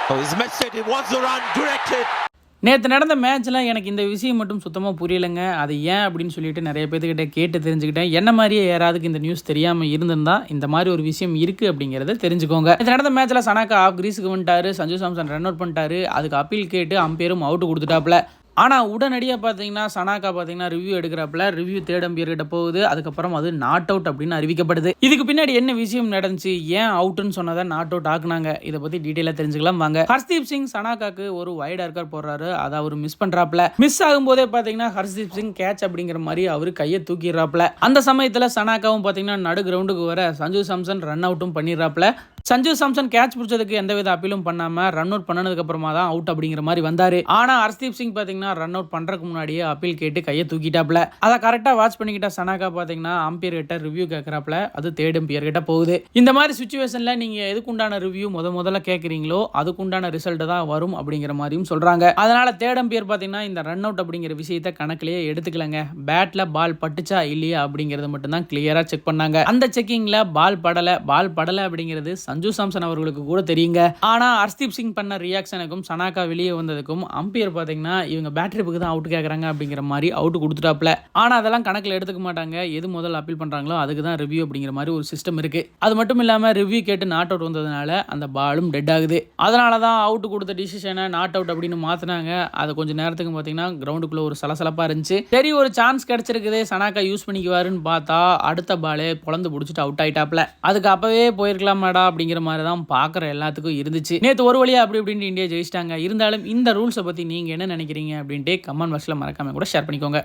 Oh, he's missed it. He wants the run directed. நேற்று நடந்த மேட்ச்சில் எனக்கு இந்த விஷயம் மட்டும் சுத்தமாக புரியலைங்க. அது ஏன் அப்படின்னு சொல்லிட்டு நிறைய பேர்த்துக்கிட்ட கேட்டு தெரிஞ்சுக்கிட்டேன். என்ன மாதிரியே யாராவதுக்கு இந்த நியூஸ் தெரியாமல் இருந்திருந்தா இந்த மாதிரி ஒரு விஷயம் இருக்குது அப்படிங்கிறத தெரிஞ்சுக்கோங்க. நேற்று நடந்த மேட்ச்சில் சனாக்கா ஆஃப் கிரீஸுக்கு வந்துட்டாரு, சஞ்சு சாம்சன் ரன் அவுட் பண்ணிட்டாரு. அதுக்கு அப்பீல் கேட்டு அம்பையரும் அவுட் கொடுத்துட்டாப்புல. ஆனால் உடனடியாக பார்த்தீங்கன்னா சனாக்கா பார்த்தீங்கன்னா ரிவ்யூ எடுக்கிறப்பல ரிவ்யூ தேர்ட் அம்பையர் கிட்ட போகுது. அதுக்கப்புறம் அது நாட் அவுட் அப்படின்னு அறிவிக்கப்படுது. இதுக்கு பின்னாடி என்ன விஷயம் நடந்துச்சு, ஏன் அவுட்னு சொன்னதை நாட் அவுட் ஆக்குனாங்க, இதை பற்றி டீட்டெயிலாக தெரிஞ்சுக்கலாம் வாங்க. ஹர்ஷ்தீப் சிங் சனாக்காக்கு ஒரு வைட் ஆர்க்கர் போடுறாரு, அதை அவர் மிஸ் பண்ணுறாப்புல. மிஸ் ஆகும்போதே பார்த்தீங்கன்னா ஹர்ஷ்தீப் சிங் கேட்ச் அப்படிங்கிற மாதிரி அவர் கையை தூக்கிடுறாப்புல. அந்த சமயத்தில் சனாக்காவும் பார்த்தீங்கன்னா நடு கிரவுண்டுக்கு வர சஞ்சு சாம்சன் ரன் அவுட்டும் பண்ணிடுறாப்புல. சஞ்சு சாம்சன் கேட்ச் பிடிச்சதுக்கு எந்தவித அப்பீலும் பண்ணாம ரன் அவுட் பண்ணதுக்கு அப்புறமா தான் அவுட் அப்படிங்கிற மாதிரி வந்தாரு. ஆனா ஹர்ஷ்தீப் சிங் பாத்தீங்கன்னா ரன் அவுட் பண்றதுக்கு முன்னாடியே அப்பீல் கேட்டு கையை தூக்கிட்டாப்ல. அதை கரெக்டா வாட்ச் பண்ணிக்கிட்ட சனாக்கா பாத்தீங்கன்னா அம்பையர் கிட்ட ரிவ்யூ கேட்கறாப்ல. அது தேர்ட் அம்பையர் கிட்ட போகுது. இந்த மாதிரி சுச்சுவேஷன்ல நீங்க எதுக்குண்டான ரிவ்யூ முதல்ல கேட்கறீங்களோ அதுக்குண்டான ரிசல்ட் தான் வரும் அப்படிங்கிற மாதிரியும் சொல்றாங்க. அதனால தேர்ட் அம்பையர் பாத்தீங்கன்னா இந்த ரன் அவுட் அப்படிங்கிற விஷயத்தை கணக்கிலேயே எடுத்துக்கலங்க. பேட்ல பால் பட்டுச்சா இல்லையா அப்படிங்கறத மட்டும் தான் கிளியரா செக் பண்ணாங்க. அந்த செக்கிங்ல பால் படல அப்படிங்கிறது சஞ்சு சாம்சன் அவர்களுக்கு கூட தெரியுங்க. ஆனா ஹர்ஷ்தீப் சிங் பண்ண ரியாக்ஷனுக்கும் சனாக்கா வெளியே வந்ததுக்கும் அம்பையர் பாத்தீங்கன்னா இவங்க பேட்டரிப்புக்கு தான் அவுட் கேட்கறாங்க அப்படிங்கிற மாதிரி அவுட் கொடுத்துட்டாப்ல. ஆனா அதெல்லாம் கணக்கில் எடுத்துக்க மாட்டாங்க. எது முதல்ல அப்பீல் பண்றாங்களோ அதுக்கு தான் ரிவ்யூ அப்படிங்கிற மாதிரி ஒரு சிஸ்டம் இருக்கு. அது மட்டும் இல்லாம ரிவ்யூ கேட்டு நாட் அவுட் வந்ததுனால அந்த பாலும் டெட் ஆகுது. அதனால தான் அவுட் கொடுத்த டிசிஷனை நாட் அவுட் அப்படின்னு மாத்தினாங்க. அது கொஞ்சம் நேரத்துக்கு பாத்தீங்கன்னா கிரவுண்டுக்குள்ள ஒரு சலசலப்பா இருந்துச்சு. சரி ஒரு சான்ஸ் கிடைச்சிருக்குது சனாக்கா யூஸ் பண்ணிக்குவாருன்னு பார்த்தா அடுத்த பாலே பொழந்து பிடிச்சிட்டு அவுட் ஆயிட்டாப்ல. அதுக்கு அப்பவே போயிருக்கலாமாடா அப்படிங்கிற மாதிரி தான் பார்க்குற எல்லாத்துக்கும் இருந்துச்சு. நேற்று ஒரு வழியா அப்படி இப்படின்னு இந்தியா ஜெயிச்சிட்டாங்க. இருந்தாலும் இந்த ரூல்ஸை பற்றி நீங்கள் என்ன நினைக்கிறீங்க அப்படின்ட்டு கமெண்ட் பாக்ஸில் மறக்காம கூட ஷேர் பண்ணிக்கோங்க.